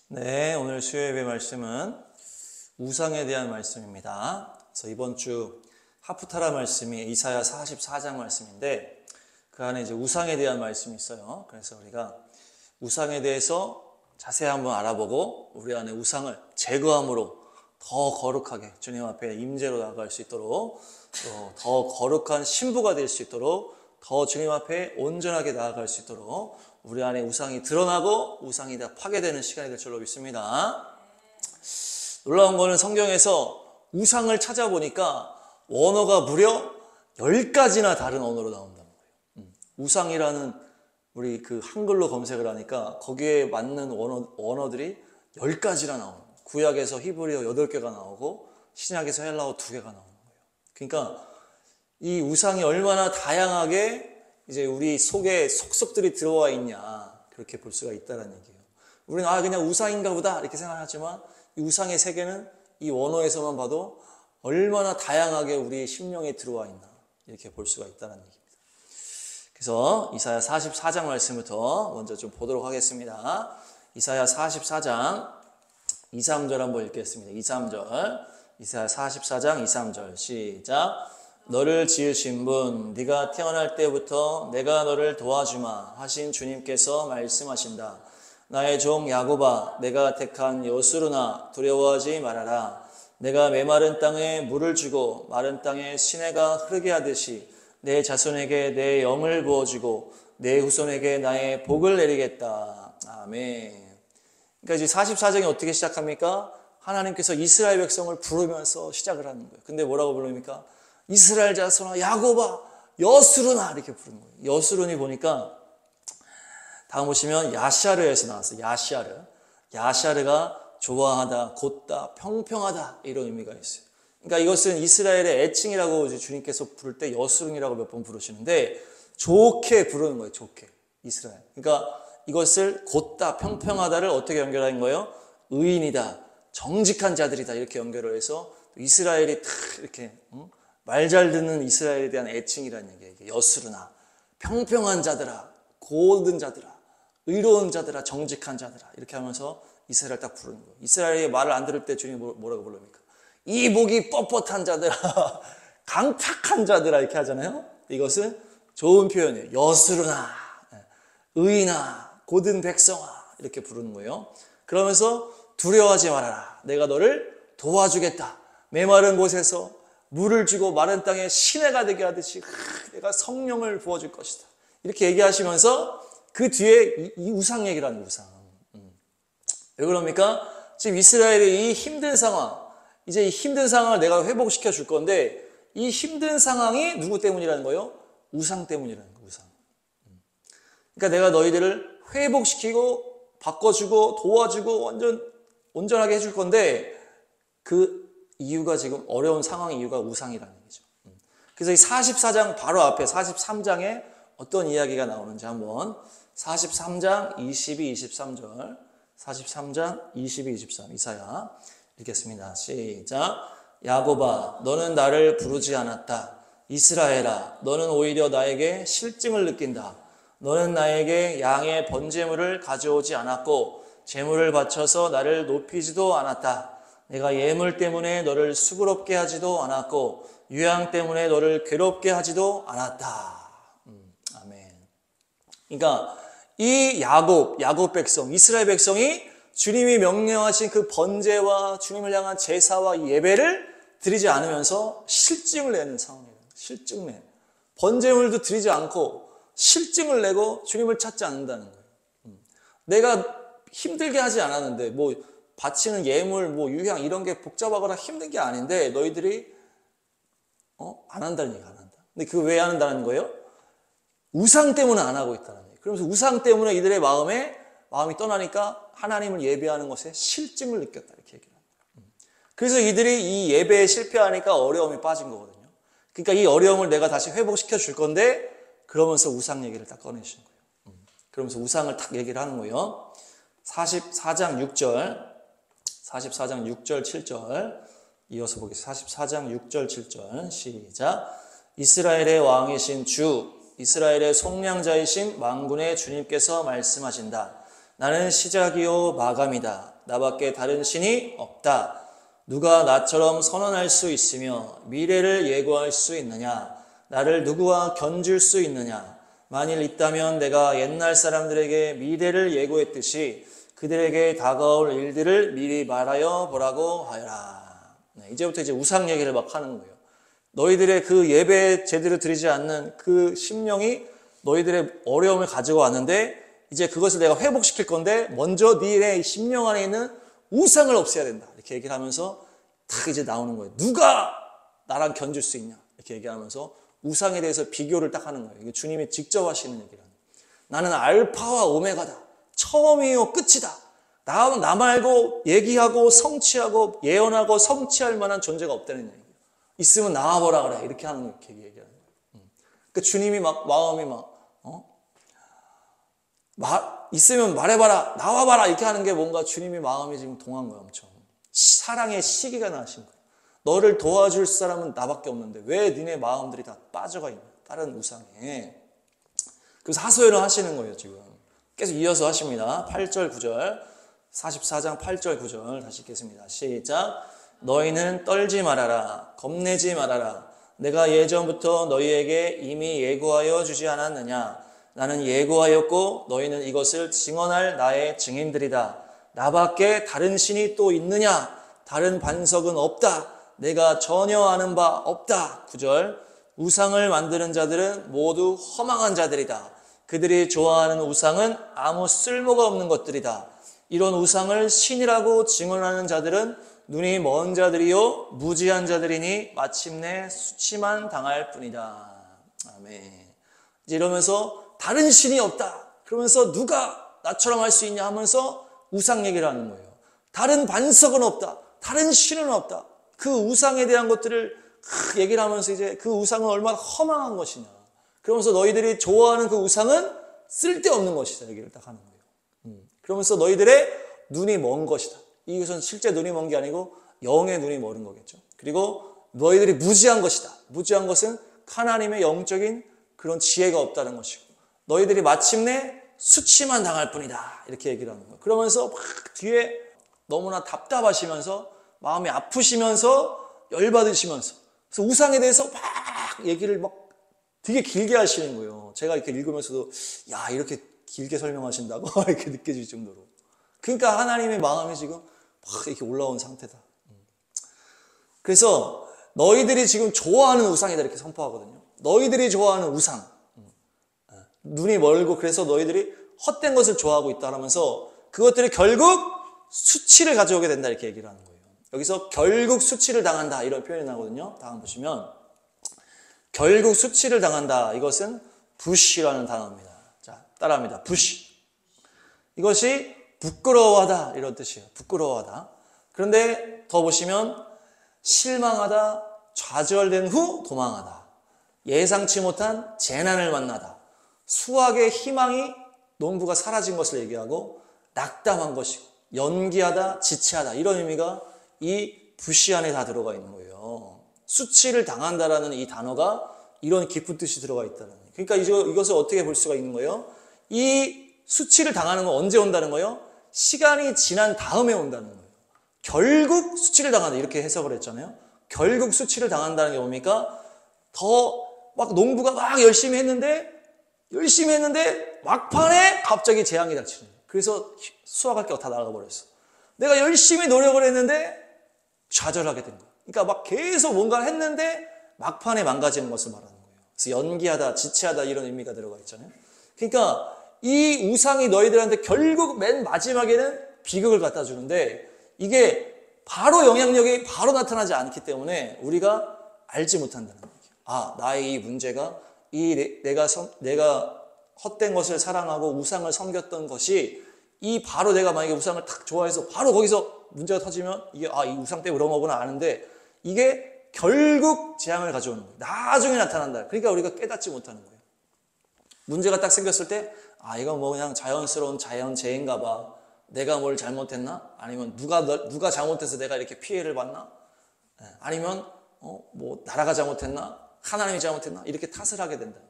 네, 오늘 수요예배 말씀은 우상에 대한 말씀입니다. 그래서 이번 주 하프타라 말씀이 이사야 44장 말씀인데 그 안에 이제 우상에 대한 말씀이 있어요. 그래서 우리가 우상에 대해서 자세히 한번 알아보고 우리 안에 우상을 제거함으로 더 거룩하게 주님 앞에 임재로 나아갈 수 있도록 또 더 거룩한 신부가 될 수 있도록 더 주님 앞에 온전하게 나아갈 수 있도록 우리 안에 우상이 드러나고 우상이 다 파괴되는 시간이 될 줄로 믿습니다. 놀라운 거는 성경에서 우상을 찾아보니까 원어가 무려 10가지나 다른 언어로 나온다는 거예요. 우상이라는 우리 그 한글로 검색을 하니까 거기에 맞는 언어들이 10가지나 나오는 거예요. 구약에서 히브리어 8개가 나오고 신약에서 헬라어 2개가 나오는 거예요. 그러니까 이 우상이 얼마나 다양하게 이제 우리 속에 속속들이 들어와 있냐 그렇게 볼 수가 있다는 얘기예요. 우리는 그냥 우상인가 보다 이렇게 생각하지만 이 우상의 세계는 이 원어에서만 봐도 얼마나 다양하게 우리 심령에 들어와 있나 이렇게 볼 수가 있다는 얘기입니다. 그래서 이사야 44장 말씀부터 먼저 좀 보도록 하겠습니다. 이사야 44장 2, 3절 한번 읽겠습니다. 2, 3절 이사야 44장 2, 3절 시작. 너를 지으신 분 네가 태어날 때부터 내가 너를 도와주마 하신 주님께서 말씀하신다. 나의 종 야곱아 내가 택한 여수르나 두려워하지 말아라. 내가 메마른 땅에 물을 주고 마른 땅에 시내가 흐르게 하듯이 내 자손에게 내 영을 부어주고 내 후손에게 나의 복을 내리겠다. 아멘. 그러니까 이제 44장이 어떻게 시작합니까? 하나님께서 이스라엘 백성을 부르면서 시작을 하는 거예요. 근데 뭐라고 부릅니까? 이스라엘 자손아 야곱아 여수르나 이렇게 부르는 거예요. 여수르니 보니까 다음 보시면 야샤르에서 나왔어요. 야샤르가 좋아하다, 곧다, 평평하다 이런 의미가 있어요. 그러니까 이것은 이스라엘의 애칭이라고 주님께서 부를 때 여수르니라고 몇 번 부르시는데 좋게 부르는 거예요. 좋게 이스라엘. 그러니까 이것을 곧다, 평평하다를 어떻게 연결하는 거예요? 의인이다, 정직한 자들이다 이렇게 연결을 해서 이스라엘이 탁 이렇게 말 잘 듣는 이스라엘에 대한 애칭이라는 얘기예요. 여수르나 평평한 자들아, 고든 자들아, 의로운 자들아, 정직한 자들아 이렇게 하면서 이스라엘 딱 부르는 거예요. 이스라엘이 말을 안 들을 때 주님이 뭐라고 부릅니까? 이 목이 뻣뻣한 자들아, 강팍한 자들아 이렇게 하잖아요. 이것은 좋은 표현이에요. 여수르나, 의인아, 고든 백성아 이렇게 부르는 거예요. 그러면서 두려워하지 말아라. 내가 너를 도와주겠다. 메마른 곳에서 물을 주고 마른 땅에 시내가 되게 하듯이 내가 성령을 부어줄 것이다. 이렇게 얘기하시면서 그 뒤에 이 우상 얘기를 하는 우상. 왜 그럽니까? 지금 이스라엘의 이 힘든 상황, 이제 이 힘든 상황을 내가 회복시켜 줄 건데 이 힘든 상황이 누구 때문이라는 거예요? 우상 때문이라는 거예요. 우상. 그러니까 내가 너희들을 회복시키고 바꿔주고 도와주고 완전 온전하게 해줄 건데 그 이유가 지금 어려운 상황의 이유가 우상이라는 얘기죠. 그래서 이 44장 바로 앞에 43장에 어떤 이야기가 나오는지 한번 43장 22, 23절 43장 22, 23 이사야 읽겠습니다. 시작. 야곱아 너는 나를 부르지 않았다. 이스라엘아 너는 오히려 나에게 실증을 느낀다. 너는 나에게 양의 번제물을 가져오지 않았고 제물을 바쳐서 나를 높이지도 않았다. 내가 예물 때문에 너를 수고롭게 하지도 않았고 유향 때문에 너를 괴롭게 하지도 않았다. 아멘. 그러니까 이 야곱 백성, 이스라엘 백성이 주님이 명령하신 그 번제와 주님을 향한 제사와 예배를 드리지 않으면서 실증을 내는 상황이에요. 실증 내. 번제물도 드리지 않고 실증을 내고 주님을 찾지 않는다는 거예요. 내가 힘들게 하지 않았는데 바치는 예물, 유향 이런 게 복잡하거나 힘든 게 아닌데 너희들이 안 한다는 얘기가 안 한다. 근데 그거 왜 안 한다는 거예요? 우상 때문에 안 하고 있다는 얘기예요. 그러면서 우상 때문에 이들의 마음이 떠나니까 하나님을 예배하는 것에 실증을 느꼈다 이렇게 얘기를 합니다. 그래서 이들이 이 예배에 실패하니까 어려움이 빠진 거거든요. 그러니까 이 어려움을 내가 다시 회복시켜 줄 건데 그러면서 우상 얘기를 딱 꺼내시는 거예요. 그러면서 우상을 딱 얘기를 하는 거예요. 44장 6절 7절 이어서 보겠습니다. 44장 6절 7절 시작. 이스라엘의 왕이신 주 이스라엘의 속량자이신 만군의 주님께서 말씀하신다. 나는 시작이요 마감이다. 나밖에 다른 신이 없다. 누가 나처럼 선언할 수 있으며 미래를 예고할 수 있느냐? 나를 누구와 견줄 수 있느냐? 만일 있다면 내가 옛날 사람들에게 미래를 예고했듯이 그들에게 다가올 일들을 미리 말하여 보라고 하여라. 네, 이제부터 이제 우상 얘기를 막 하는 거예요. 너희들의 그 예배 제대로 드리지 않는 그 심령이 너희들의 어려움을 가지고 왔는데 이제 그것을 내가 회복시킬 건데 먼저 너희의 심령 안에 있는 우상을 없애야 된다. 이렇게 얘기를 하면서 딱 이제 나오는 거예요. 누가 나랑 견줄 수 있냐? 이렇게 얘기하면서 우상에 대해서 비교를 딱 하는 거예요. 이게 주님이 직접 하시는 얘기라는 거예요. 나는 알파와 오메가다. 처음이요 끝이다. 나 말고 얘기하고 성취하고 예언하고 성취할 만한 존재가 없다는 얘기예요. 있으면 나와보라 그래. 이렇게 하는 이렇게 얘기하는 거예요. 그러니까 주님이 막 마음이 있으면 말해봐라. 나와봐라. 이렇게 하는 게 뭔가 주님이 마음이 지금 동한 거예요. 엄청. 사랑의 시기가 나신 거예요. 너를 도와줄 사람은 나밖에 없는데 왜 니네 마음들이 다 빠져가 있냐. 다른 우상에. 그래서 하소연을 하시는 거예요. 지금. 계속 이어서 하십니다. 8절 9절 44장 8절 9절 다시 읽겠습니다. 시작. 너희는 떨지 말아라. 겁내지 말아라. 내가 예전부터 너희에게 이미 예고하여 주지 않았느냐. 나는 예고하였고 너희는 이것을 증언할 나의 증인들이다. 나밖에 다른 신이 또 있느냐. 다른 반석은 없다. 내가 전혀 아는 바 없다. 9절. 우상을 만드는 자들은 모두 허망한 자들이다. 그들이 좋아하는 우상은 아무 쓸모가 없는 것들이다. 이런 우상을 신이라고 증언하는 자들은 눈이 먼 자들이요 무지한 자들이니 마침내 수치만 당할 뿐이다. 아멘. 이제 이러면서 다른 신이 없다. 그러면서 누가 나처럼 할 수 있냐 하면서 우상 얘기를 하는 거예요. 다른 반석은 없다. 다른 신은 없다. 그 우상에 대한 것들을 얘기를 하면서 이제 그 우상은 얼마나 허망한 것이냐. 그러면서 너희들이 좋아하는 그 우상은 쓸데없는 것이다. 얘기를 딱 하는 거예요. 그러면서 너희들의 눈이 먼 것이다. 이것은 실제 눈이 먼 게 아니고 영의 눈이 멀은 거겠죠. 그리고 너희들이 무지한 것이다. 무지한 것은 하나님의 영적인 그런 지혜가 없다는 것이고 너희들이 마침내 수치만 당할 뿐이다. 이렇게 얘기를 하는 거예요. 그러면서 막 뒤에 너무나 답답하시면서 마음이 아프시면서 열받으시면서 그래서 우상에 대해서 막 얘기를 막 되게 길게 하시는 거예요. 제가 이렇게 읽으면서도 야 이렇게 길게 설명하신다고 이렇게 느껴질 정도로. 그러니까 하나님의 마음이 지금 막 이렇게 올라온 상태다. 그래서 너희들이 지금 좋아하는 우상이다 이렇게 선포하거든요. 너희들이 좋아하는 우상. 눈이 멀고 그래서 너희들이 헛된 것을 좋아하고 있다 하면서 그것들이 결국 수치를 가져오게 된다 이렇게 얘기를 하는 거예요. 여기서 결국 수치를 당한다 이런 표현이 나오거든요. 다음 보시면 결국 수치를 당한다. 이것은 부시라는 단어입니다. 자, 따라합니다. 부시. 이것이 부끄러워하다 이런 뜻이에요. 부끄러워하다. 그런데 더 보시면 실망하다, 좌절된 후 도망하다. 예상치 못한 재난을 만나다. 수확의 희망이 농부가 사라진 것을 얘기하고 낙담한 것이고 연기하다, 지체하다 이런 의미가 이 부시 안에 다 들어가 있는 거예요. 수치를 당한다라는 이 단어가 이런 깊은 뜻이 들어가 있다는 거예요. 그러니까 이것을 어떻게 볼 수가 있는 거예요? 이 수치를 당하는 건 언제 온다는 거예요? 시간이 지난 다음에 온다는 거예요. 결국 수치를 당한다 이렇게 해석을 했잖아요. 결국 수치를 당한다는 게 뭡니까? 더 막 농부가 막 열심히 했는데 막판에 갑자기 재앙이 닥치는 거예요. 그래서 수확할 게 다 나가버렸어. 내가 열심히 노력을 했는데 좌절하게 된 거예요. 그러니까 막 계속 뭔가를 했는데 막판에 망가지는 것을 말하는 거예요. 그래서 연기하다, 지체하다 이런 의미가 들어가 있잖아요. 그러니까 이 우상이 너희들한테 결국 맨 마지막에는 비극을 갖다 주는데 이게 바로 영향력이 바로 나타나지 않기 때문에 우리가 알지 못한다는 거예요. 아, 나의 이 문제가 내가 헛된 것을 사랑하고 우상을 섬겼던 것이 이 바로 내가 만약에 우상을 탁 좋아해서 바로 거기서 문제가 터지면 이게 이 우상 때문에 그런 거구나 아는데 이게 결국 재앙을 가져오는 거예요. 나중에 나타난다. 그러니까 우리가 깨닫지 못하는 거예요. 문제가 딱 생겼을 때 이건 뭐 그냥 자연스러운 자연재해인가 봐. 내가 뭘 잘못했나? 아니면 누가 잘못해서 내가 이렇게 피해를 받나? 아니면 뭐 나라가 잘못했나? 하나님이 잘못했나? 이렇게 탓을 하게 된다.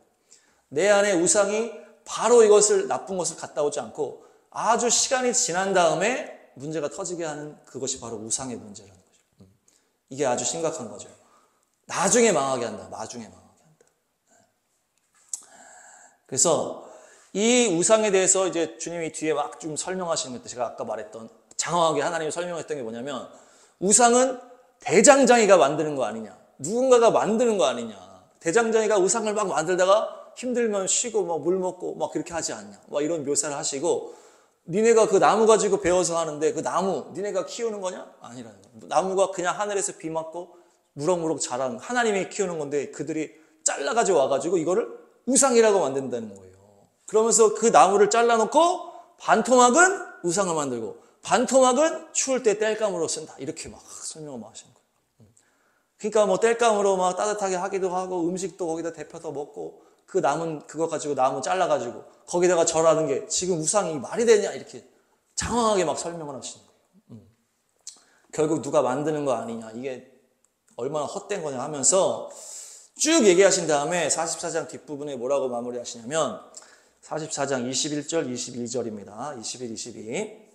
내 안에 우상이 바로 이것을 나쁜 것을 갖다 오지 않고 아주 시간이 지난 다음에 문제가 터지게 하는 그것이 바로 우상의 문제라는 거죠. 이게 아주 심각한 거죠. 나중에 망하게 한다. 나중에 망하게 한다. 그래서 이 우상에 대해서 이제 주님이 뒤에 막 좀 설명하시는 것도 제가 아까 말했던 장황하게 하나님이 설명했던 게 뭐냐면 우상은 대장장이가 만드는 거 아니냐. 누군가가 만드는 거 아니냐. 대장장이가 우상을 막 만들다가 힘들면 쉬고 막 물 먹고 막 그렇게 하지 않냐. 막 이런 묘사를 하시고 니네가 그 나무 가지고 배워서 하는데 그 나무 니네가 키우는 거냐? 아니라는 거예요. 나무가 그냥 하늘에서 비 맞고 무럭무럭 자라는 하나님이 키우는 건데 그들이 잘라가지고 와가지고 이거를 우상이라고 만든다는 거예요. 그러면서 그 나무를 잘라놓고 반토막은 우상을 만들고 반토막은 추울 때 땔감으로 쓴다. 이렇게 막 설명을 하시는 거예요. 그러니까 뭐 땔감으로 막 따뜻하게 하기도 하고 음식도 거기다 데펴서 먹고 그 남은 그거 가지고 나무 잘라가지고 거기다가 절하는 게 지금 우상이 말이 되냐 이렇게 장황하게 막 설명을 하시는 거예요. 결국 누가 만드는 거 아니냐 이게 얼마나 헛된 거냐 하면서 쭉 얘기하신 다음에 44장 뒷부분에 뭐라고 마무리하시냐면 44장 21절 22절입니다. 21, 22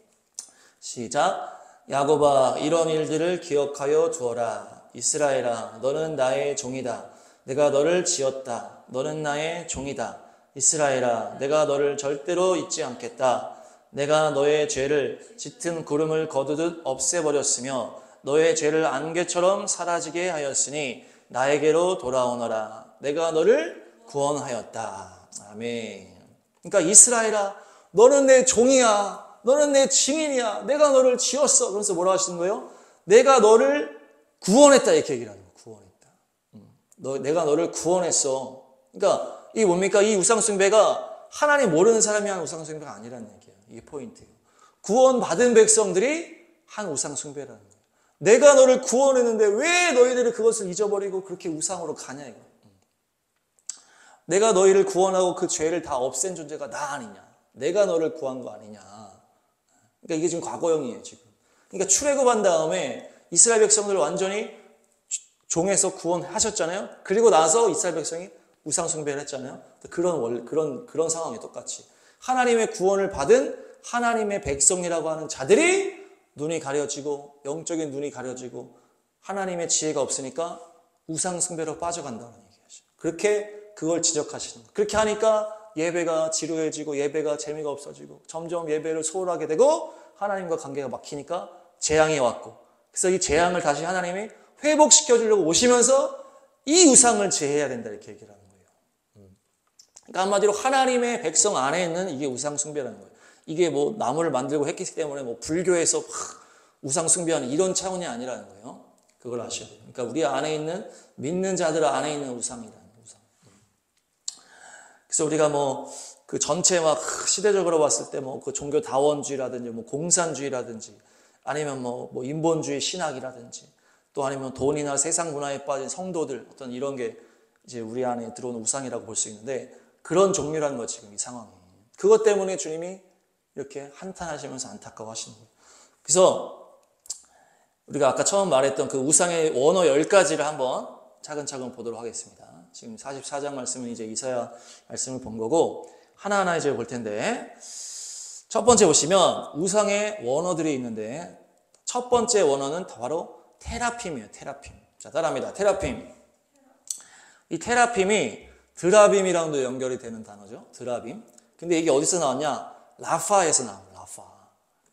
시작. 야곱아 이런 일들을 기억하여 두어라. 이스라엘아 너는 나의 종이다. 내가 너를 지었다. 너는 나의 종이다. 이스라엘아 내가 너를 절대로 잊지 않겠다. 내가 너의 죄를 짙은 구름을 거두듯 없애버렸으며 너의 죄를 안개처럼 사라지게 하였으니 나에게로 돌아오너라. 내가 너를 구원하였다. 아멘. 그러니까 이스라엘아 너는 내 종이야. 너는 내 증인이야. 내가 너를 지었어. 그러면서 뭐라 하시는 거예요? 내가 너를 구원했다 이렇게 얘기를 하는 거예요. 구원했다. 내가 너를 구원했어. 그러니까 이게 뭡니까? 이 우상숭배가 하나님 모르는 사람이 한 우상숭배가 아니라는 얘기예요. 이게 포인트예요. 구원받은 백성들이 한 우상숭배라는 거예요. 내가 너를 구원했는데 왜 너희들이 그것을 잊어버리고 그렇게 우상으로 가냐 이거. 내가 너희를 구원하고 그 죄를 다 없앤 존재가 나 아니냐. 내가 너를 구한 거 아니냐. 그러니까 이게 지금 과거형이에요 지금. 그러니까 출애굽한 다음에 이스라엘 백성들을 완전히 종에서 구원하셨잖아요. 그리고 나서 이스라엘 백성이 우상 숭배를 했잖아요. 그런 상황이 똑같이 하나님의 구원을 받은 하나님의 백성이라고 하는 자들이 눈이 가려지고 영적인 눈이 가려지고 하나님의 지혜가 없으니까 우상 숭배로 빠져간다는 얘기죠. 그렇게 그걸 지적하시는 거예요. 그렇게 하니까 예배가 지루해지고 예배가 재미가 없어지고 점점 예배를 소홀하게 되고 하나님과 관계가 막히니까 재앙이 왔고 그래서 이 재앙을 다시 하나님이 회복시켜 주려고 오시면서 이 우상을 제해야 된다 이렇게 얘기를 하는 거예요. 그러니까 한마디로 하나님의 백성 안에 있는 이게 우상 숭배라는 거예요. 이게 뭐 나무를 만들고 했기 때문에 뭐 불교에서 우상 숭배하는 이런 차원이 아니라는 거예요. 그걸 아셔야 돼요. 그러니까 우리 안에 있는 믿는 자들 안에 있는 우상이라는 우상. 그래서 우리가 뭐 그 전체 막 시대적으로 봤을 때 뭐 그 종교 다원주의라든지 뭐 공산주의라든지 아니면 뭐 인본주의 신학이라든지 또 아니면 돈이나 세상 문화에 빠진 성도들 어떤 이런 게 이제 우리 안에 들어오는 우상이라고 볼 수 있는데 그런 종류라는 거 지금 이 상황이. 그것 때문에 주님이 이렇게 한탄하시면서 안타까워하시는 거예요. 그래서 우리가 아까 처음 말했던 그 우상의 원어 10가지를 한번 차근차근 보도록 하겠습니다. 지금 44장 말씀은 이제 이사야 말씀을 본 거고 하나하나 이제 볼 텐데 첫 번째 보시면 우상의 원어들이 있는데 첫 번째 원어는 바로 테라핌이에요. 테라핌. 자, 따라합니다. 테라핌. 이 테라핌이 드라빔이랑도 연결이 되는 단어죠. 드라빔. 근데 이게 어디서 나왔냐? 라파에서 나와요. 라파.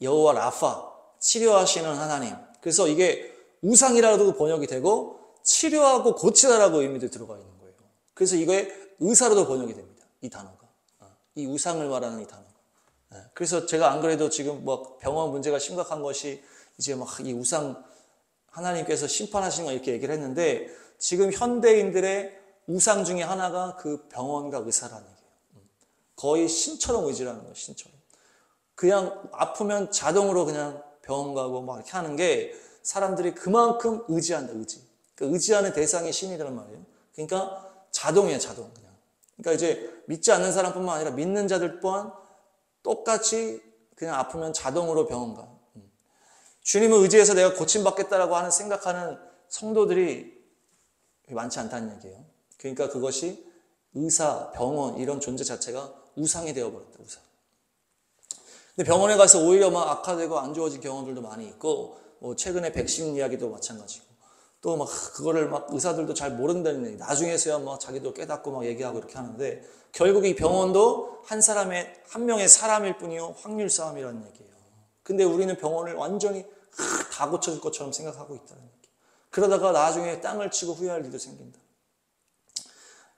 여호와 라파. 치료하시는 하나님. 그래서 이게 우상이라도 번역이 되고 치료하고 고치다라고 의미도 들어가 있는 거예요. 그래서 이거에 의사로도 번역이 됩니다. 이 단어가. 이 우상을 말하는 이 단어가. 그래서 제가 안 그래도 지금 뭐 병원 문제가 심각한 것이 이제 막 이 우상 하나님께서 심판하시는 거 이렇게 얘기를 했는데 지금 현대인들의 우상 중에 하나가 그 병원과 의사라는 얘기예요. 거의 신처럼 의지라는 거예요. 신처럼. 그냥 아프면 자동으로 그냥 병원 가고 막 이렇게 하는 게 사람들이 그만큼 의지한다. 의지. 그러니까 의지하는 대상이 신이란 말이에요. 그러니까 자동이에요. 자동 그냥. 그러니까 이제 믿지 않는 사람뿐만 아니라 믿는 자들 또한 똑같이 그냥 아프면 자동으로 병원 가. 주님을 의지해서 내가 고침받겠다라고 하는 생각하는 성도들이 많지 않다는 얘기예요. 그러니까 그것이 의사, 병원 이런 존재 자체가 우상이 되어버렸다. 우상. 근데 병원에 가서 오히려 막 악화되고 안 좋아진 경험들도 많이 있고, 뭐 최근에 백신 이야기도 마찬가지고, 또 막 그거를 막 의사들도 잘 모른다는 얘기, 나중에서야 막 자기도 깨닫고 막 얘기하고 이렇게 하는데, 결국 이 병원도 한 명의 사람일 뿐이요 확률 싸움이라는 얘기예요. 근데 우리는 병원을 완전히 다 고쳐줄 것처럼 생각하고 있다는 얘기. 그러다가 나중에 땅을 치고 후회할 일도 생긴다.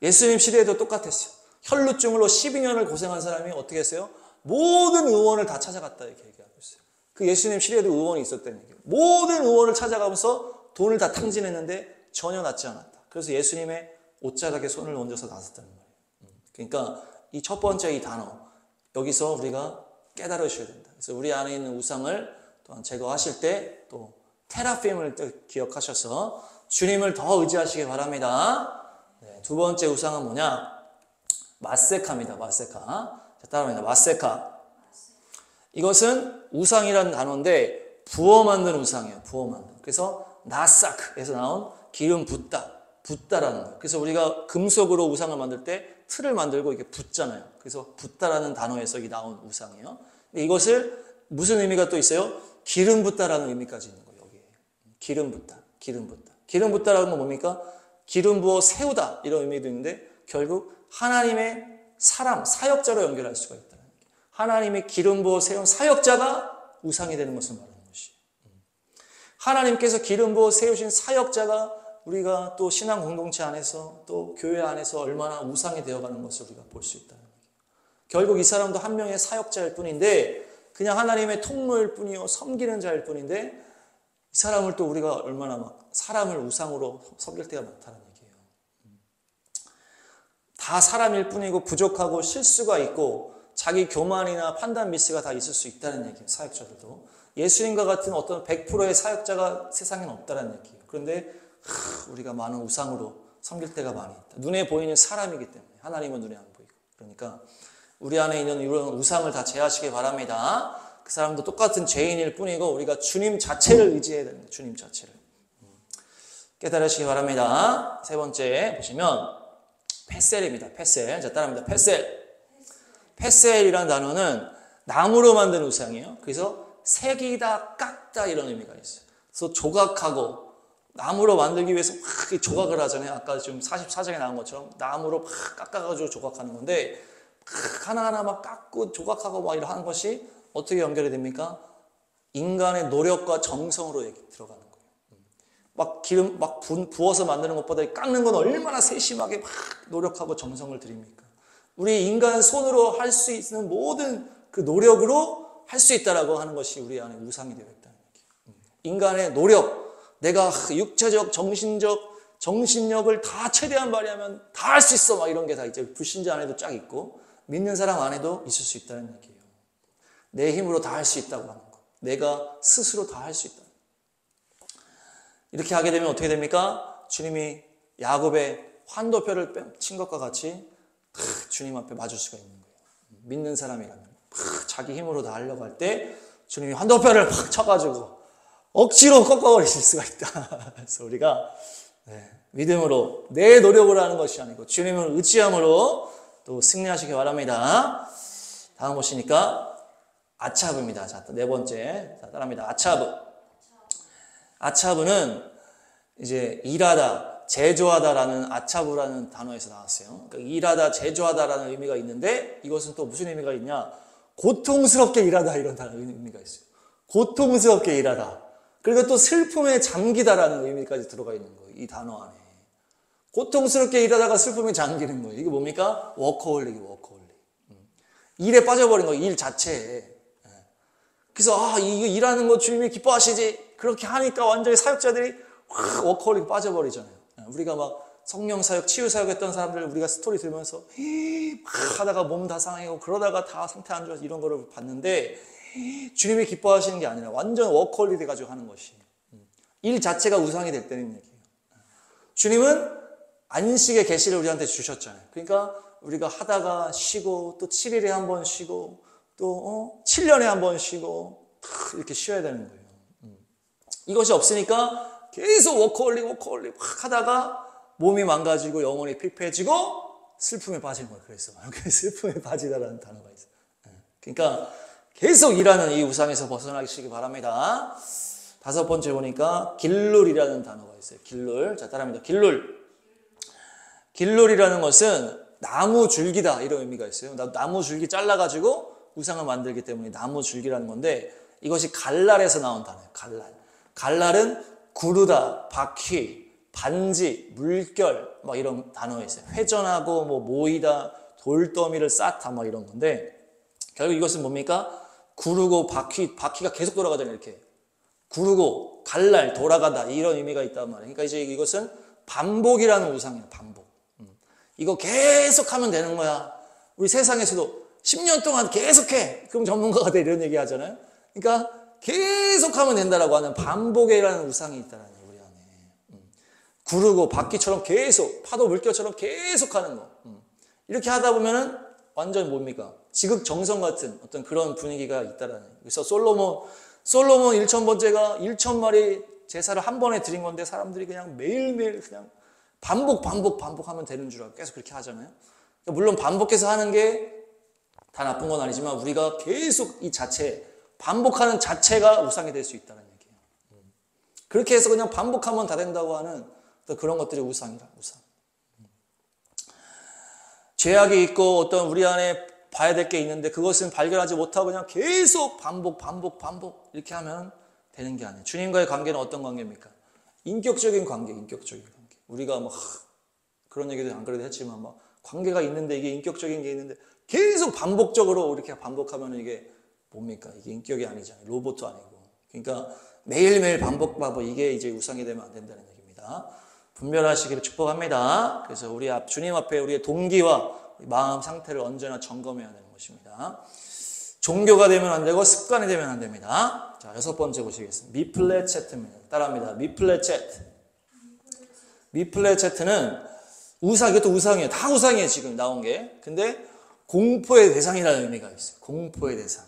예수님 시대에도 똑같았어요. 혈루증으로 12년을 고생한 사람이 어떻게 했어요? 모든 의원을 다 찾아갔다 이렇게 얘기하고 있어요. 그 예수님 시대에도 의원이 있었다는 얘기예요. 모든 의원을 찾아가면서 돈을 다 탕진했는데 전혀 낫지 않았다. 그래서 예수님의 옷자락에 손을 얹어서 나섰다는 거예요. 그러니까 이 첫 번째 이 단어, 여기서 우리가 깨달으셔야 된다. 그래서 우리 안에 있는 우상을 또한 제거하실 때 또 테라핌을 또 기억하셔서 주님을 더 의지하시기 바랍니다. 네, 두 번째 우상은 뭐냐? 마세카입니다. 마세카. 자, 따라합니다. 마세카. 이것은 우상이라는 단어인데 부어 만든 우상이에요. 부어 만든. 그래서 나사크에서 나온 기름 붓다라는 거예요. 그래서 우리가 금속으로 우상을 만들 때 틀을 만들고 이게 붓잖아요. 그래서 붓다라는 단어에서 이 나온 우상이에요. 근데 이것을 무슨 의미가 또 있어요? 기름 붓다라는 의미까지 있는 거예요. 여기에 기름 붓다, 기름 붓다. 기름 붓다라는 건 뭡니까? 기름 부어 세우다 이런 의미도 있는데 결국 하나님의 사람, 사역자로 연결할 수가 있다는 얘기예요. 하나님의 기름 부어 세운 사역자가 우상이 되는 것을 말하는 것이에요. 하나님께서 기름 부어 세우신 사역자가 우리가 또 신앙 공동체 안에서 또 교회 안에서 얼마나 우상이 되어가는 것을 우리가 볼 수 있다는 얘기예요. 결국 이 사람도 한 명의 사역자일 뿐인데 그냥 하나님의 통로일 뿐이요 섬기는 자일 뿐인데 이 사람을 또 우리가 얼마나 막 사람을 우상으로 섬길 때가 많다는 얘기예요. 다 사람일 뿐이고 부족하고 실수가 있고 자기 교만이나 판단 미스가 다 있을 수 있다는 얘기예요. 사역자들도. 예수님과 같은 어떤 100%의 사역자가 세상에는 없다는 얘기예요. 그런데 우리가 많은 우상으로 섬길 때가 많이 있다. 눈에 보이는 사람이기 때문에 하나님은 눈에 안 보이고. 그러니까 우리 안에 있는 이런 우상을 다 제하시기 바랍니다. 그 사람도 똑같은 죄인일 뿐이고 우리가 주님 자체를 의지해야 됩니다. 주님 자체를. 깨달으시기 바랍니다. 세 번째 보시면 페셀입니다. 페셀. 자, 따라합니다. 페셀. 페셀이라는 단어는 나무로 만든 우상이에요. 그래서 새기다, 깎다 이런 의미가 있어요. 그래서 조각하고 나무로 만들기 위해서 막 조각을 하잖아요. 아까 지금 44장에 나온 것처럼 나무로 막 깎아가지고 조각하는 건데 하나하나 막 깎고 조각하고 막 이런 하는 것이 어떻게 연결이 됩니까? 인간의 노력과 정성으로 들어가는 거예요. 막 기름 막 부어서 만드는 것보다 깎는 건 얼마나 세심하게 막 노력하고 정성을 들입니까? 우리 인간 손으로 할 수 있는 모든 그 노력으로 할 수 있다라고 하는 것이 우리 안에 우상이 되어 있다는 얘기예요. 인간의 노력, 내가 육체적, 정신력을 다 최대한 발휘하면 다 할 수 있어. 막 이런 게 다 이제 불신자 안에도 쫙 있고 믿는 사람 안에도 있을 수 있다는 얘기예요. 내 힘으로 다 할 수 있다고 하는 거. 내가 스스로 다 할 수 있다. 이렇게 하게 되면 어떻게 됩니까? 주님이 야곱의 환도표를 친 것과 같이 주님 앞에 맞을 수가 있는 거예요. 믿는 사람이라면 자기 힘으로 다 하려고 할 때 주님이 환도표를 팍 쳐가지고 억지로 꺾어버리실 수가 있다. 그래서 우리가 믿음으로 내 노력으로 하는 것이 아니고 주님을 의지함으로 또 승리하시기 바랍니다. 다음 보시니까 아차브입니다. 자, 네 번째. 자, 따라합니다. 아차브. 아차브는 이제 일하다, 제조하다라는 아차브라는 단어에서 나왔어요. 그러니까 일하다, 제조하다라는 의미가 있는데 이것은 또 무슨 의미가 있냐? 고통스럽게 일하다 이런 의미가 있어요. 고통스럽게 일하다. 그리고 또 슬픔에 잠기다라는 의미까지 들어가 있는 거예요. 이 단어 안에. 고통스럽게 일하다가 슬픔에 잠기는 거예요. 이게 뭡니까? 워커홀릭이에요. 워커홀릭. 일에 빠져버린 거예요. 일 자체에. 그래서 이거 일하는 거 주님이 기뻐하시지. 그렇게 하니까 완전히 사역자들이 워커홀릭 빠져버리잖아요. 우리가 막 성령 사역, 치유 사역 했던 사람들 우리가 스토리 들으면서 막 하다가 몸 다 상하고 그러다가 다 상태 안 좋아서 이런 거를 봤는데 주님이 기뻐하시는 게 아니라 완전 워커홀릭 돼가지고 하는 것이 일 자체가 우상이 될 때는 얘기예요. 주님은 안식의 계시를 우리한테 주셨잖아요. 그러니까 우리가 하다가 쉬고 또 7일에 한 번 쉬고 또 7년에 한 번 쉬고 이렇게 쉬어야 되는 거예요. 이것이 없으니까 계속 워커홀릭 막 하다가 몸이 망가지고 영혼이 피폐해지고 슬픔에 빠지는 거예요. 그래서 슬픔에 빠지다라는 단어가 있어요. 그러니까 계속 일하는 이 우상에서 벗어나시기 바랍니다. 다섯 번째 보니까 길룰이라는 단어가 있어요. 길룰. 자, 따라합니다. 길룰. 길룰이라는 것은 나무 줄기다 이런 의미가 있어요. 나무 줄기 잘라가지고 우상을 만들기 때문에 나무 줄기라는 건데 이것이 갈랄에서 나온 단어예요. 갈랄. 갈랄은 구르다, 바퀴, 반지, 물결 막 이런 단어가 있어요. 회전하고 뭐 모이다, 돌더미를 쌓다 막 이런 건데 결국 이것은 뭡니까? 구르고 바퀴가 계속 돌아가잖아요. 이렇게 구르고 갈랄 돌아가다 이런 의미가 있단 말이에요. 그러니까 이제 이것은 반복이라는 우상이에요. 반복. 이거 계속 하면 되는 거야. 우리 세상에서도 10년 동안 계속해. 그럼 전문가가 돼 이런 얘기 하잖아요. 그러니까 계속 하면 된다라고 하는 반복이라는 우상이 있다라는 거예요. 우리 안에. 구르고 바퀴처럼 계속 파도 물결처럼 계속 하는 거. 이렇게 하다 보면은 완전 뭡니까? 지극정성 같은 어떤 그런 분위기가 있다라는 거예요. 그래서 솔로몬 1000번째가 1000마리 제사를 한 번에 드린 건데 사람들이 그냥 매일매일 그냥 반복하면 되는 줄 알고 계속 그렇게 하잖아요. 물론 반복해서 하는 게 다 나쁜 건 아니지만 우리가 계속 이 자체 반복하는 자체가 우상이 될 수 있다는 얘기예요. 그렇게 해서 그냥 반복하면 다 된다고 하는 그런 것들이 우상이라 우상. 죄악이 있고 어떤 우리 안에 봐야 될 게 있는데 그것은 발견하지 못하고 그냥 계속 반복 이렇게 하면 되는 게 아니에요. 주님과의 관계는 어떤 관계입니까? 인격적인 관계. 우리가 막 그런 얘기도 안 그래도 했지만 막 관계가 있는데 이게 인격적인 게 있는데 계속 반복적으로 이렇게 반복하면 이게 뭡니까? 이게 인격이 아니잖아요. 로봇도 아니고. 그러니까 매일매일 반복 이게 이제 우상이 되면 안 된다는 얘기입니다. 분별하시기를 축복합니다. 그래서 우리 주님 앞에 우리의 동기와 마음 상태를 언제나 점검해야 되는 것입니다. 종교가 되면 안 되고 습관이 되면 안 됩니다. 자, 여섯 번째 보시겠습니다. 미플레체트입니다. 따라합니다. 미플레체트는 우상, 이것도 우상이에요. 다 우상이에요, 지금 나온 게. 근데 공포의 대상이라는 의미가 있어요. 공포의 대상.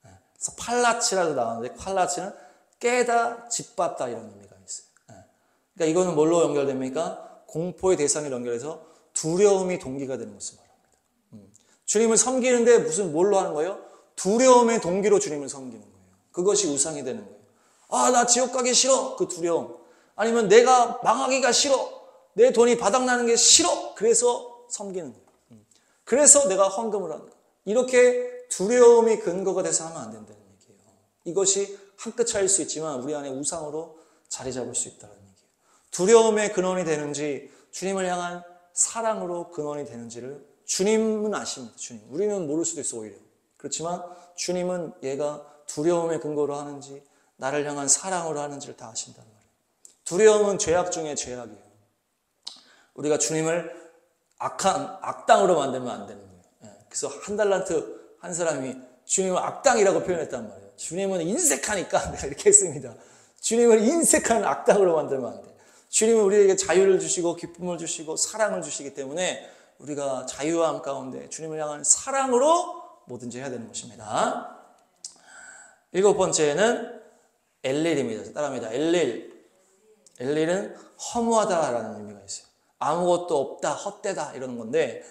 그래서 팔라치라도 나오는데 팔라치는 깨다, 짓밟다 이런 의미가 있어요. 그러니까 이거는 뭘로 연결됩니까? 공포의 대상이 연결해서 두려움이 동기가 되는 것을 말합니다. 주님을 섬기는데 뭘로 하는 거예요? 두려움의 동기로 주님을 섬기는 거예요. 그것이 우상이 되는 거예요. 아, 나 지옥 가기 싫어. 그 두려움. 아니면 내가 망하기가 싫어. 내 돈이 바닥나는 게 싫어. 그래서 섬기는 거예요. 그래서 내가 헌금을 하는 거예요. 이렇게 두려움이 근거가 돼서 하면 안 된다는 얘기예요. 이것이 한 끗 차이일 수 있지만 우리 안에 우상으로 자리 잡을 수 있다는 얘기예요. 두려움의 근원이 되는지 주님을 향한 사랑으로 근원이 되는지를 주님은 아십니다. 주님. 우리는 모를 수도 있어 오히려. 그렇지만 주님은 얘가 두려움의 근거로 하는지 나를 향한 사랑으로 하는지를 다 아신단 말이에요. 두려움은 죄악 중에 죄악이에요. 우리가 주님을 악당으로 만들면 안 되는 거예요. 그래서 한 달란트 한 사람이 주님을 악당이라고 표현했단 말이에요. 주님은 인색하니까 내가 이렇게 했습니다. 주님을 인색한 악당으로 만들면 안 돼. 주님은 우리에게 자유를 주시고 기쁨을 주시고 사랑을 주시기 때문에 우리가 자유함 가운데 주님을 향한 사랑으로 뭐든지 해야 되는 것입니다. 일곱 번째는 엘릴입니다. 따라합니다. 엘릴은 허무하다라는 의미가 있어요. 아무것도 없다, 헛되다 이러는 건데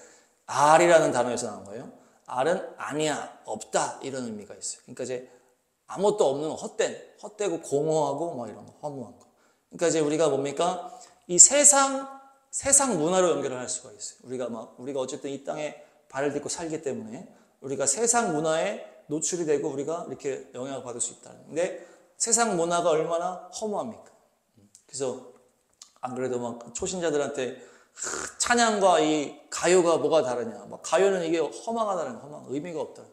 알이라는 단어에서 나온 거예요. 알은 아니야, 없다 이런 의미가 있어요. 그러니까 이제 아무것도 없는 헛되고 공허하고 막 이런 거, 허무한 거. 그러니까 이제 우리가 뭡니까? 이 세상 문화로 연결을 할 수가 있어요. 우리가 어쨌든 이 땅에 발을 딛고 살기 때문에 우리가 세상 문화에 노출이 되고 우리가 이렇게 영향을 받을 수 있다. 근데 세상 문화가 얼마나 허무합니까? 그래서 안 그래도 막 초신자들한테 찬양과 이 가요가 뭐가 다르냐? 막 가요는 이게 허망하다는 거, 의미가 없다.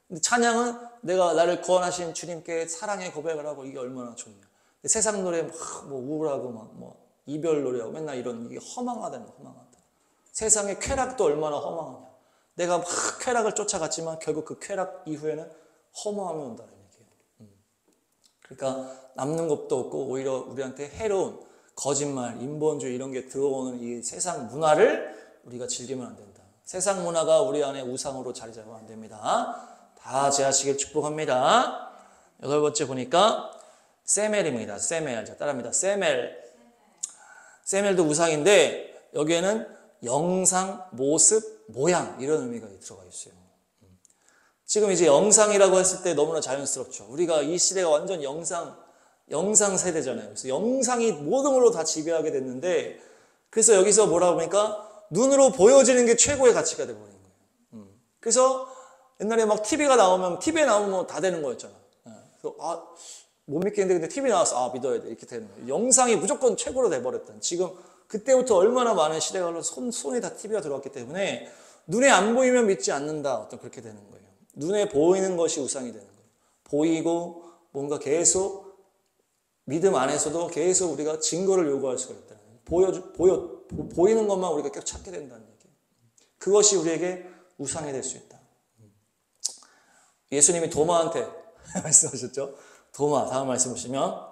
근데 찬양은 내가 나를 구원하신 주님께 사랑의 고백을 하고 이게 얼마나 좋냐? 근데 세상 노래 막 뭐 우울하고 막 뭐 이별 노래하고 맨날 이런 이게 허망하다는 거, 허망하다. 세상의 쾌락도 얼마나 허망하냐? 내가 막 쾌락을 쫓아갔지만 결국 그 쾌락 이후에는 허무함이 온다는 얘기예요. 그러니까 남는 것도 없고 오히려 우리한테 해로운 거짓말, 인본주의 이런 게 들어오는 이 세상 문화를 우리가 즐기면 안 된다. 세상 문화가 우리 안에 우상으로 자리 잡으면 안 됩니다. 다 제하시길 축복합니다. 여덟 번째 보니까 세멜입니다. 세멜. 자, 따라합니다. 세멜도 우상인데 여기에는 영상, 모습, 모양 이런 의미가 들어가 있어요. 지금 이제 영상이라고 했을 때 너무나 자연스럽죠. 우리가 이 시대가 완전 영상 세대잖아요. 그래서 영상이 모든 걸로 다 지배하게 됐는데, 그래서 여기서 뭐라고 보니까 눈으로 보여지는 게 최고의 가치가 돼버린 거예요. 그래서 옛날에 막 TV가 나오면, TV에 나오면 다 되는 거였잖아. 그래서 못 믿겠는데 근데 TV 나왔어. 믿어야 돼. 이렇게 되는 거예요. 영상이 무조건 최고로 돼버렸던. 지금 그때부터 얼마나 많은 시대가 흘러서 손에 다 TV가 들어왔기 때문에 눈에 안 보이면 믿지 않는다. 어떤 그렇게 되는 거예요. 눈에 보이는 것이 우상이 되는 거예요. 보이고 뭔가 계속 믿음 안에서도 계속 우리가 증거를 요구할 수가 있다. 보이는 것만 우리가 계속 찾게 된다는 얘기예요. 그것이 우리에게 우상이 될 수 있다. 예수님이 도마한테 말씀하셨죠. 도마, 다음 말씀 보시면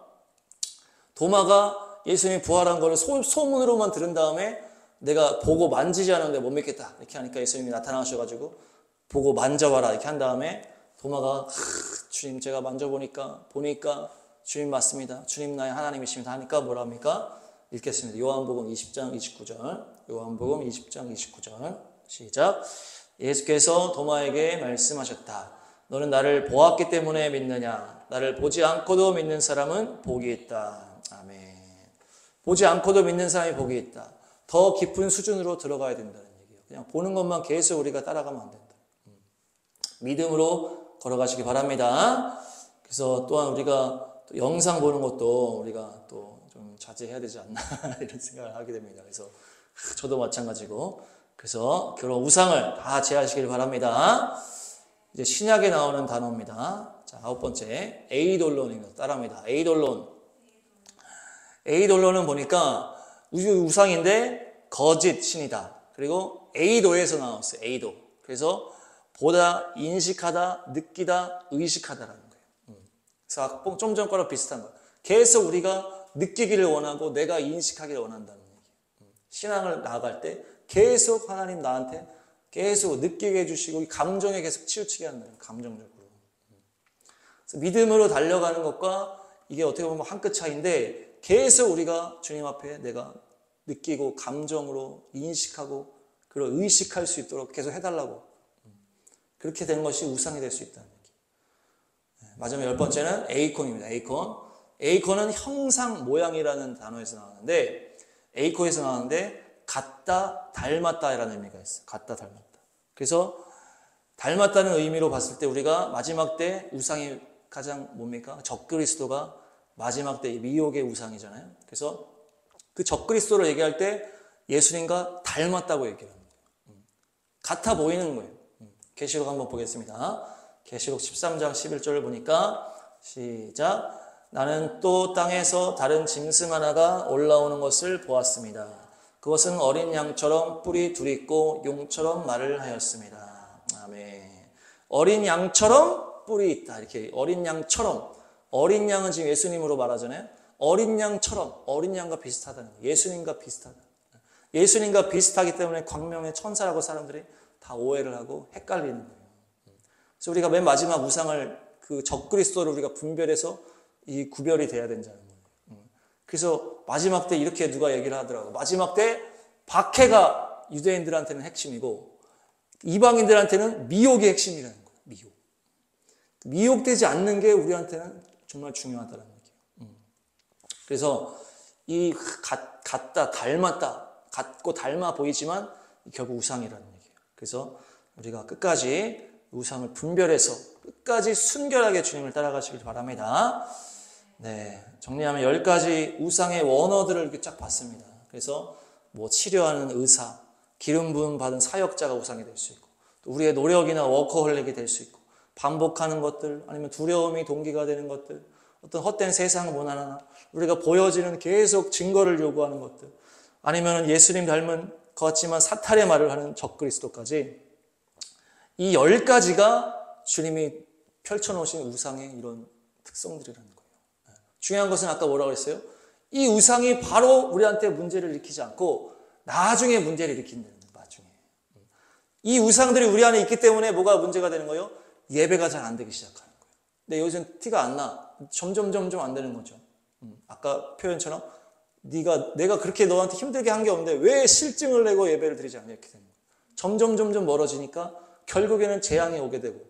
도마가 예수님이 부활한 거를 소문으로만 들은 다음에 내가 보고 만지지 않았는데 못 믿겠다 이렇게 하니까 예수님이 나타나셔가지고 보고 만져봐라 이렇게 한 다음에 도마가 주님 제가 만져보니까 주님 맞습니다. 주님 나의 하나님이십니다 하니까 뭐라 합니까? 읽겠습니다. 요한복음 20장 29절 요한복음 20장 29절 시작. 예수께서 도마에게 말씀하셨다. 너는 나를 보았기 때문에 믿느냐? 나를 보지 않고도 믿는 사람은 복이 있다. 아멘. 보지 않고도 믿는 사람이 복이 있다. 더 깊은 수준으로 들어가야 된다는 얘기예요. 그냥 보는 것만 계속 우리가 따라가면 안 된다. 믿음으로 걸어가시기 바랍니다. 그래서 또한 우리가 또 영상 보는 것도 우리가 또 좀 자제해야 되지 않나 이런 생각을 하게 됩니다. 그래서 저도 마찬가지고 그래서 그런 우상을 다 제하시길 바랍니다. 이제 신약에 나오는 단어입니다. 자, 9번째 에이돌론입니다. 따라합니다. 에이돌론은 보니까 우상인데 거짓 신이다. 그리고 에이도에서 나왔어요. 에이도. 그래서 보다, 인식하다, 느끼다, 의식하다라는 거예요. 그래서 좀 전 거랑 비슷한 거예요. 계속 우리가 느끼기를 원하고 내가 인식하기를 원한다는 얘기예요. 신앙을 나아갈 때 계속 하나님 나한테 계속 느끼게 해주시고 감정에 계속 치우치게 한다는 거예요. 감정적으로. 그래서 믿음으로 달려가는 것과 이게 어떻게 보면 한 끗 차이인데 계속 우리가 주님 앞에 내가 느끼고 감정으로 인식하고 그리고 의식할 수 있도록 계속 해달라고 그렇게 되는 것이 우상이 될 수 있다는 얘기. 마지막 10번째는 에이콘입니다. 에이콘은 형상 모양이라는 단어에서 나왔는데 에이콘에서 나왔는데 같다 닮았다라는 의미가 있어요. 같다 닮았다. 그래서 닮았다는 의미로 봤을 때 우리가 마지막 때 우상이 가장 뭡니까? 적그리스도가 마지막 때 미혹의 우상이잖아요. 그래서 그 적그리스도를 얘기할 때 예수님과 닮았다고 얘기를 합니다. 같아 보이는 거예요. 계시록 한번 보겠습니다. 계시록 13장 11절을 보니까 시작. 나는 또 땅에서 다른 짐승 하나가 올라오는 것을 보았습니다. 그것은 어린 양처럼 뿔이 둘 있고 용처럼 말을 하였습니다. 아멘. 어린 양처럼 뿔이 있다. 이렇게 어린 양처럼. 어린 양은 지금 예수님으로 말하잖아요. 어린 양처럼, 어린 양과 비슷하다는 거예요. 예수님과 비슷하다. 예수님과 비슷하기 때문에 광명의 천사라고 사람들이 다 오해를 하고 헷갈리는 거예요. 그래서 우리가 맨 마지막 우상을 그 적그리스도를 우리가 분별해서 이 구별이 돼야 된다는 거예요. 그래서 마지막 때 이렇게 누가 얘기를 하더라고요. 마지막 때 박해가 유대인들한테는 핵심이고 이방인들한테는 미혹이 핵심이라는 거예요. 미혹되지 않는 게 우리한테는 정말 중요하다는 얘기예요. 그래서 이 같다, 닮았다, 같고 닮아 보이지만 결국 우상이라는 얘기예요. 그래서 우리가 끝까지 우상을 분별해서 끝까지 순결하게 주님을 따라가시길 바랍니다. 네, 정리하면 10가지 우상의 원어들을 이렇게 쫙 봤습니다. 그래서 뭐 치료하는 의사, 기름 부음 받은 사역자가 우상이 될 수 있고 또 우리의 노력이나 워커홀릭이 될 수 있고 반복하는 것들 아니면 두려움이 동기가 되는 것들 어떤 헛된 세상 문화나 우리가 보여지는 계속 증거를 요구하는 것들 아니면 예수님 닮은 것 같지만 사탄의 말을 하는 적그리스도까지 이 10가지가 주님이 펼쳐놓으신 우상의 이런 특성들이라는 거예요. 중요한 것은 아까 뭐라고 그랬어요? 이 우상이 바로 우리한테 문제를 일으키지 않고 나중에 문제를 일으킨다는 거예요. 나중에. 이 우상들이 우리 안에 있기 때문에 뭐가 문제가 되는 거예요? 예배가 잘 안 되기 시작하는 거예요. 근데 요즘 티가 안 나. 점점 안 되는 거죠. 아까 표현처럼 내가 그렇게 너한테 힘들게 한 게 없는데 왜 실증을 내고 예배를 드리지 않냐 이렇게 되는 거예요. 점점 멀어지니까 결국에는 재앙이 오게 되고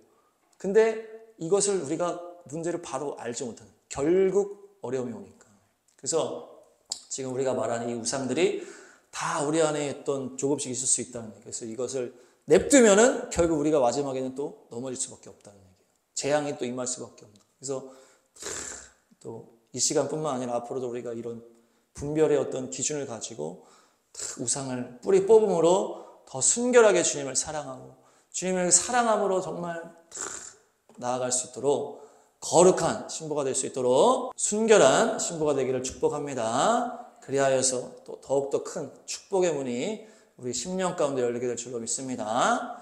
근데 이것을 우리가 문제를 바로 알지 못하는, 결국 어려움이 오니까. 그래서 지금 우리가 말하는 이 우상들이 다 우리 안에 있던 조금씩 있을 수 있다는 얘기예요. 그래서 이것을 냅두면은 결국 우리가 마지막에는 또 넘어질 수밖에 없다는 얘기예요. 재앙이 또 임할 수밖에 없는. 그래서 또 이 시간뿐만 아니라 앞으로도 우리가 이런 분별의 어떤 기준을 가지고 우상을 뿌리 뽑음으로 더 순결하게 주님을 사랑하고 주님을 사랑함으로 정말 나아갈 수 있도록 거룩한 신부가 될 수 있도록 순결한 신부가 되기를 축복합니다. 그리하여서 또 더욱더 큰 축복의 문이 우리 심령 가운데 열리게 될 줄로 믿습니다.